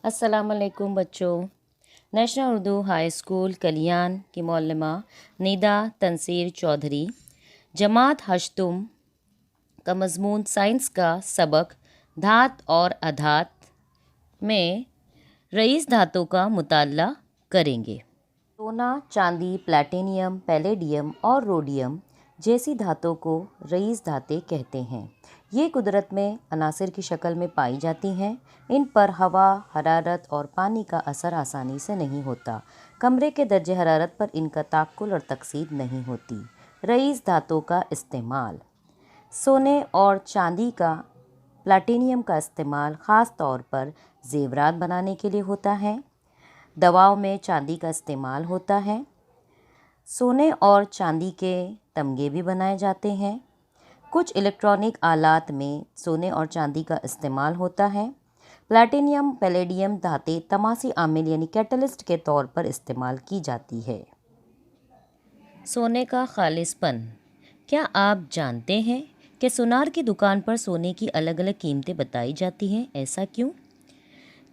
अस्सलाम वालेकुम बच्चों। नेशनल उर्दू हाई स्कूल कलियान की मौलमा निदा तनसीर चौधरी जमात हश्तुम का मज़मून साइंस का सबक धात और अधात में रईस धातों का मुताला करेंगे। सोना, चांदी, प्लैटिनियम, पैलेडियम और रोडियम जैसी धातों को रईस धातें कहते हैं। ये कुदरत में अनासिर की शक्ल में पाई जाती हैं। इन पर हवा, हरारत और पानी का असर आसानी से नहीं होता। कमरे के दर्जे हरारत पर इनका ताक़ुल और तकसीद नहीं होती। रईस धातों का इस्तेमाल: सोने और चांदी का प्लैटिनियम का इस्तेमाल ख़ास तौर पर ज़ेवरात बनाने के लिए होता है। दवाओं में चांदी का इस्तेमाल होता है। सोने और चांदी के तमगे भी बनाए जाते हैं। कुछ इलेक्ट्रॉनिक आलात में सोने और चांदी का इस्तेमाल होता है। प्लैटिनियम, पैलेडियम धातें तमासी आमिल यानी कैटलिस्ट के तौर पर इस्तेमाल की जाती है। सोने का खालिसपन: क्या आप जानते हैं कि सुनार की दुकान पर सोने की अलग अलग कीमतें बताई जाती हैं? ऐसा क्यों?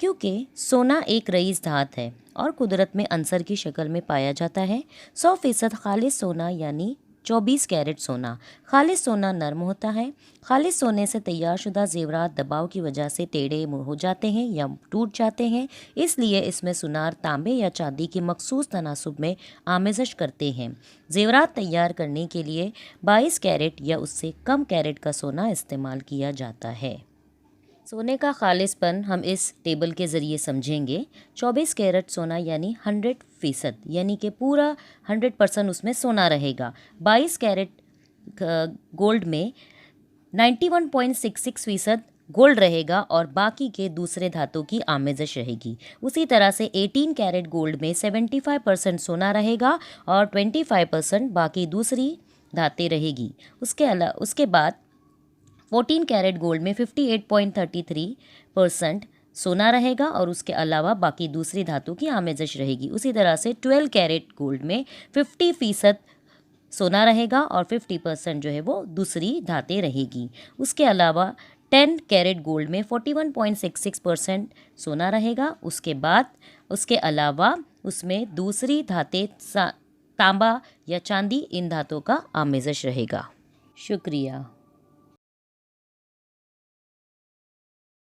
क्योंकि सोना एक रईस धात है और कुदरत में अंसर की शक्ल में पाया जाता है। 100% खालिस सोना यानी 24 कैरेट सोना। खालिस सोना नरम होता है। खालिस सोने से तैयार शुदा ज़ेवरात दबाव की वजह से टेढ़े हो जाते हैं या टूट जाते हैं, इसलिए इसमें सुनार तांबे या चांदी की मखसूस तनासुब में आमेज़श करते हैं। ज़ेवरात तैयार करने के लिए 22 कैरेट या उससे कम कैरेट का सोना इस्तेमाल किया जाता है। सोने का खालिसपन हम इस टेबल के ज़रिए समझेंगे। 24 कैरेट सोना यानी 100%, यानी कि पूरा 100% उसमें सोना रहेगा। 22 कैरेट गोल्ड में 91.66% गोल्ड रहेगा और बाकी के दूसरे धातों की आमेज़श रहेगी। उसी तरह से 18 कैरेट गोल्ड में 75% सोना रहेगा और 25% बाकी दूसरी धातें रहेगी। उसके बाद 14 कैरेट गोल्ड में 58.33% सोना रहेगा और उसके अलावा बाकी दूसरी धातु की आमेज़श रहेगी। उसी तरह से 12 कैरेट गोल्ड में 50% सोना रहेगा और 50% जो है वो दूसरी धातें रहेगी। उसके अलावा 10 कैरेट गोल्ड में 41.66% सोना रहेगा। उसके अलावा उसमें दूसरी धातें तांबा या चांदी, इन धातों का आमेज़श रहेगा। शुक्रिया।